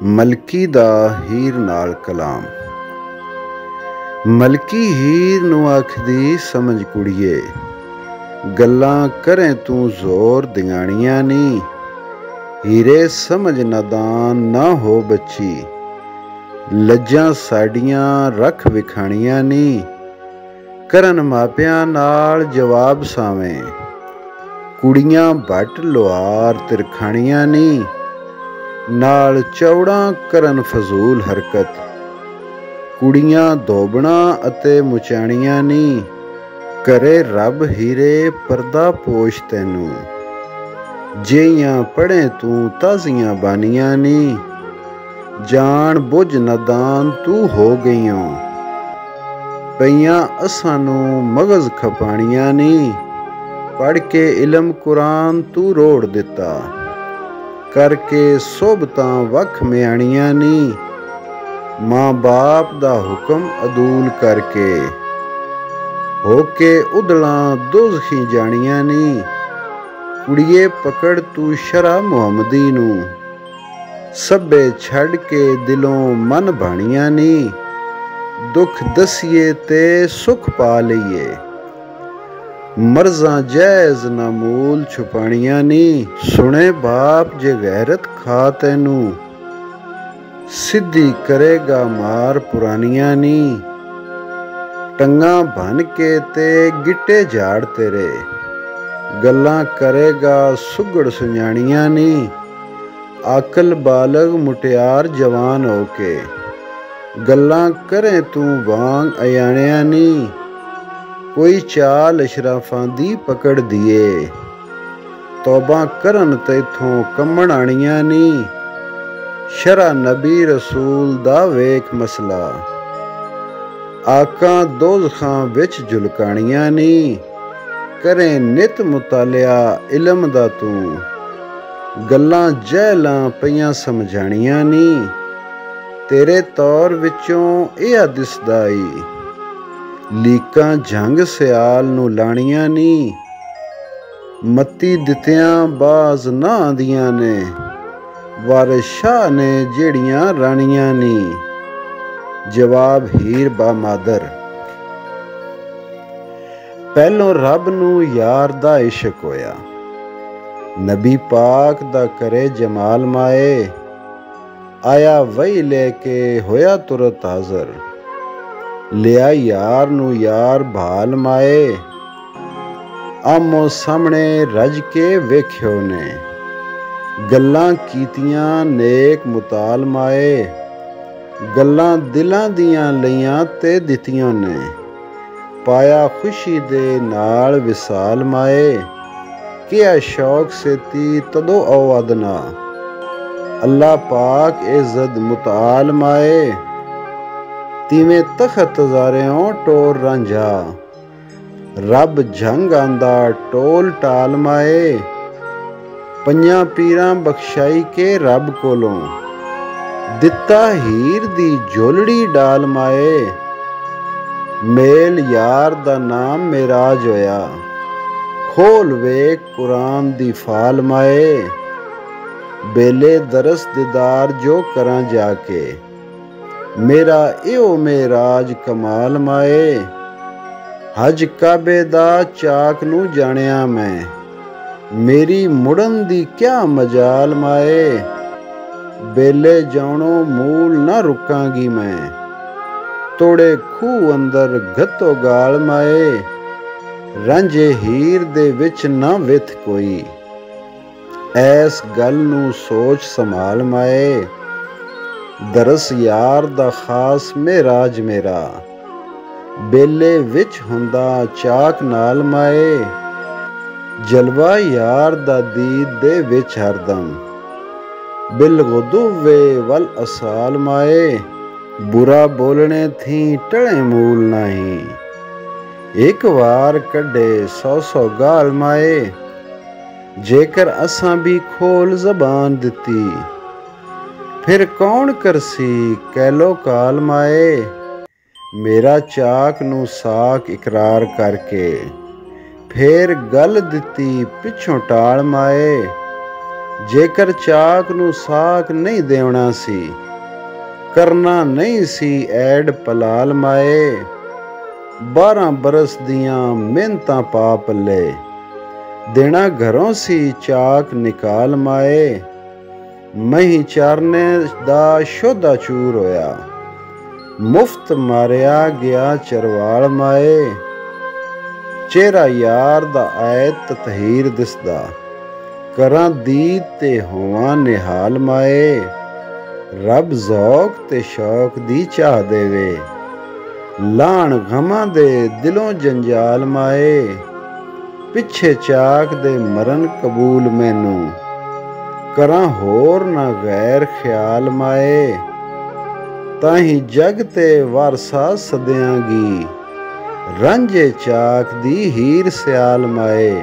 ਮਲਕੀ ਦਾ ਹੀਰ ਨਾਲ ਕਲਾਮ। ਮਲਕੀ ਹੀਰ ਨੂੰ ਆਖਦੀ ਸਮਝ ਕੁੜੀਏ, ਗੱਲਾਂ ਕਰੇ ਤੂੰ ਜ਼ੋਰ ਦਿਆਣੀਆਂ ਨੀ। ਹੀਰੇ ਸਮਝ ਨਾਦਾਨ ਨਾ ਹੋ ਬੱਚੀ, ਲੱਜਾਂ ਸਾਡੀਆਂ ਰੱਖ ਵਿਖਾਣੀਆਂ ਨੀ। ਕਰਨ ਮਾਪਿਆਂ ਨਾਲ ਜਵਾਬ ਸਾਵੇਂ, ਕੁੜੀਆਂ ਭੱਟ ਲੁਹਾਰ ਤਿਰਖਾਣੀਆਂ ਨੀ। ਨਾਲ ਚੌੜਾਂ ਕਰਨ ਫਜ਼ੂਲ ਹਰਕਤ, ਕੁੜੀਆਂ ਧੋਬਣਾ ਅਤੇ ਮੁਚਾਣੀਆਂ ਨੀ। ਕਰੇ ਰੱਬ ਹੀਰੇ ਪਰਦਾ ਪੋਸ਼ ਤੈਨੂੰ, ਜੇਈਆਂ ਪੜ੍ਹੇ ਤੂੰ ਤਾਜ਼ੀਆਂ ਬਾਨੀਆਂ ਨੀ। ਜਾਣ ਬੁੱਝ ਨਾਦਾਨ ਤੂੰ ਹੋ ਗਈਓ, ਪਈਆਂ ਅਸਾਂ ਨੂੰ ਮਗਜ਼ ਖਪਾਣੀਆਂ ਨੀ। ਪੜ੍ਹ ਕੇ ਇਲਮ ਕੁਰਾਨ ਤੂੰ ਰੋੜ ਦਿੱਤਾ, ਕਰਕੇ ਸੋਬਤਾਂ ਵੱਖ ਮਿਆਣੀਆਂ ਨੀ। ਮਾਂ ਬਾਪ ਦਾ ਹੁਕਮ ਅਦੂਲ ਕਰਕੇ, ਹੋ ਕੇ ਉਦਲਾਂ ਦੋਜ਼ਖੀ ਜਾਣੀਆਂ ਨੀ। ਕੁੜੀਏ ਪਕੜ ਤੂੰ ਸ਼ਰ੍ਹਾ ਮੁਹੰਮਦੀ ਨੂੰ, ਸਭੇ ਛੱਡ ਕੇ ਦਿਲੋਂ ਮਨ ਬਾਣੀਆਂ ਨੀ। ਦੁੱਖ ਦਸੀਏ ਤੇ ਸੁਖ ਪਾ ਲਈਏ, ਮਰਜ਼ਾਂ ਜਾਇਜ਼ ਨਾ ਮੂਲ ਛੁਪਾਣੀਆਂ ਨੀ। ਸੁਣੇ ਬਾਪ ਜੇ ਗੈਰਤ ਖਾ ਤੈਨੂੰ, ਸਿੱਧੀ ਕਰੇਗਾ ਮਾਰ ਪੁਰਾਣੀਆਂ ਨੀ। ਟੰਗਾਂ ਭੰਨ ਕੇ ਤੇ ਗਿੱਟੇ ਝਾੜ ਤੇਰੇ, ਗੱਲਾਂ ਕਰੇਗਾ ਸੁਗੜ ਸੁਣਾਣੀਆਂ ਨੀ। ਆਕਲ ਬਾਲਗ ਮੁਟਿਆਰ ਜਵਾਨ ਹੋ ਕੇ, ਗੱਲਾਂ ਕਰੇ ਤੂੰ ਵਾਂਗ ਅਯਾਣਿਆਂ ਨੀ। ਕੋਈ ਚਾਲ ਅਸ਼ਰਾਫਾਂ ਦੀ ਪਕੜ ਦੀਏ, ਤੌਬਾ ਕਰਨ ਤੈਥੋਂ ਕੰਮਣ ਆਣੀਆਂ ਨੀ। ਸ਼ਰ੍ਹਾ ਨਬੀ ਰਸੂਲ ਦਾ ਵੇਖ ਮਸਲਾ, ਆਕਾਂ ਦੋਜ਼ਖਾਂ ਵਿੱਚ ਝੁਲਕਾਣੀਆਂ ਨੀ। ਕਰੇ ਨਿਤ ਮੁਤਾਲਿਆ ਇਲਮ ਦਾ ਤੂੰ, ਗੱਲਾਂ ਜਹਿਲਾਂ ਪਈਆਂ ਸਮਝਾਣੀਆਂ ਨੀ। ਤੇਰੇ ਤੌਰ ਵਿੱਚੋਂ ਇਹ ਦਿਸਦਾ ਈ, ਲੀਕਾਂ ਜੰਗ ਸਿਆਲ ਨੂੰ ਲਾਣੀਆਂ ਨੀ। ਮੱਤੀ ਦਿੱਤਿਆਂ ਬਾਜ਼ ਨਾ ਆਂਦੀਆਂ ਨੇ, ਵਾਰਿਸ ਸ਼ਾਹ ਨੇ ਜਿਹੜੀਆਂ ਰਾਣੀਆਂ ਨੀ। ਜਵਾਬ ਹੀਰ ਬਾ ਮਾਦਰ, ਪਹਿਲੋਂ ਰੱਬ ਨੂੰ ਯਾਰ ਦਾ ਇਸ਼ਕ ਹੋਇਆ, ਨਬੀ ਪਾਕ ਦਾ ਕਰੇ ਜਮਾਲ ਮਾਏ। ਆਇਆ ਵਹੀ ਲੈ ਕੇ ਹੋਇਆ ਤੁਰਤ ਹਾਜ਼ਰ, ਲਿਆ ਯਾਰ ਨੂੰ ਯਾਰ ਭਾਲ ਮਾਏ। ਆਮੋ ਸਾਹਮਣੇ ਰੱਜ ਕੇ ਵੇਖਿਓ ਨੇ, ਗੱਲਾਂ ਕੀਤੀਆਂ ਨੇਕ ਮੁਤਾਲ ਮਾਏ। ਗੱਲਾਂ ਦਿਲਾਂ ਦੀਆਂ ਲਈਆਂ ਤੇ ਦਿੱਤੀਆਂ ਨੇ, ਪਾਇਆ ਖੁਸ਼ੀ ਦੇ ਨਾਲ ਵਿਸਾਲ ਮਾਏ। ਕਿਆ ਸ਼ੌਕ ਸੇਤੀ ਤਦੋਂ ਅਵਾਦਨਾ, ਅੱਲਾ ਪਾਕ ਇਜ਼ਤ ਮੁਤਾਲ ਮਾਏ। ਤਿਵੇਂ ਤਖਤ ਹਜ਼ਾਰਿਓਂ ਟੋਰ ਰਾਂਝਾ, ਰੱਬ ਜੰਗ ਆਂਦਾ ਟੋਲ ਟਾਲ ਮਾਏ। ਪੰਜਾਂ ਪੀਰਾਂ ਬਖਸ਼ਾਈ ਕੇ ਰੱਬ ਕੋਲੋਂ, ਦਿੱਤਾ ਹੀਰ ਦੀ ਝੋਲੜੀ ਡਾਲ ਮਾਏ। ਮੇਲ ਯਾਰ ਦਾ ਨਾਮ ਮੇਰਾਜ ਹੋਇਆ, ਖੋਲ ਵੇਖ ਕੁਰਾਨ ਦੀ ਫਾਲ ਮਾਏ। ਬੇਲੇ ਦਰਸ ਦੀਦਾਰ ਜੋ ਕਰਾਂ ਜਾ ਕੇ, ਮੇਰਾ ਇਹੋ ਮੇਰਾਜ ਕਮਾਲ ਮਾਏ। ਹਜ ਕਾਬੇ ਦਾ ਚਾਕ ਨੂੰ ਜਾਣਿਆ ਮੈਂ, ਮੇਰੀ ਮੁੜਨ ਦੀ ਕਿਆ ਮਜਾਲ ਮਾਏ। ਬੇਲੇ ਜਾਣੋ ਮੂਲ ਨਾ ਰੁਕਾਂਗੀ ਮੈਂ, ਤੋੜੇ ਖੂਹ ਅੰਦਰ ਗਤੋ ਗਾਲ ਮਾਏ। ਰਾਂਝੇ ਹੀਰ ਦੇ ਵਿੱਚ ਨਾ ਵਿਥ ਕੋਈ, ਐਸ ਗੱਲ ਨੂੰ ਸੋਚ ਸੰਭਾਲ ਮਾਏ। ਦਰਸ ਯਾਰ ਦਾ ਖਾਸ ਮੇਰਾਜ ਮੇਰਾ, ਬੇਲੇ ਵਿੱਚ ਹੁੰਦਾ ਚਾਕ ਨਾਲ ਮਾਏ। ਜਲਵਾ ਯਾਰ ਦਾ ਦੀਦ ਦੇ ਵਿੱਚ ਹਰਦਮ, ਬਿਲਗੁਦੁਵੇ ਵਲ ਅਸਾਲ ਮਾਏ। ਬੁਰਾ ਬੋਲਣੇ ਥੀ ਟਲੇ ਮੂਲ ਨਹੀਂ, ਇੱਕ ਵਾਰ ਕੱਢੇ 100 ਗਾਲ ਮਾਏ। ਜੇਕਰ ਅਸਾਂ ਵੀ ਖੋਲ ਜ਼ਬਾਨ ਦਿੱਤੀ, ਫਿਰ ਕੌਣ ਕਰਸੀ ਕਹਿਲੋ ਕਾਲ ਮਾਏ। ਮੇਰਾ ਚਾਕ ਨੂੰ ਸਾਕ ਇਕਰਾਰ ਕਰਕੇ, ਫੇਰ ਗੱਲ ਦਿੱਤੀ ਪਿੱਛੋਂ ਟਾਲ ਮਾਏ। ਜੇਕਰ ਚਾਕ ਨੂੰ ਸਾਕ ਨਹੀਂ ਦੇਵਣਾ ਸੀ, ਕਰਨਾ ਨਹੀਂ ਸੀ ਐਡ ਪਲਾਲ ਮਾਏ। 12 ਬਰਸ ਦੀਆਂ ਮਿਹਨਤਾਂ ਪਾ ਪੱਲੇ, ਦੇਣਾ ਘਰੋਂ ਸੀ ਚਾਕ ਨਿਕਾਲ ਮਾਏ। ਮਹੀਂ ਚਾਰਨੇ ਦਾ ਸ਼ੋਧਾ ਚੂਰ ਹੋਇਆ, ਮੁਫਤ ਮਾਰਿਆ ਗਿਆ ਚਰਵਾਲ ਮਾਏ। ਚਿਹਰਾ ਯਾਰ ਦਾ ਆਏ ਤਤਹੀਰ ਦਿਸਦਾ, ਕਰਾਂ ਦੀਦ ਤੇ ਹੋਵਾਂ ਨਿਹਾਲ ਮਾਏ। ਰੱਬ ਜ਼ੌਕ ਤੇ ਸ਼ੌਕ ਦੀ ਚਾਹ ਦੇਵੇ, ਲਾਣ ਗਮਾਂ ਦੇ ਦਿਲੋਂ ਜੰਜਾਲ ਮਾਏ। ਪਿੱਛੇ ਚਾਕ ਦੇ ਮਰਨ ਕਬੂਲ ਮੈਨੂੰ, ਕਰਾਂ ਹੋਰ ਨਾ ਗੈਰ ਖਿਆਲ ਮਾਏ। ਤਾਹੀਂ ਜਗ ਤੇ ਵਾਰਸਾ ਸਦਿਆਂਗੀ, ਰਾਂਝੇ ਚਾਕ ਦੀ ਹੀਰ ਸਿਆਲ ਮਾਏ।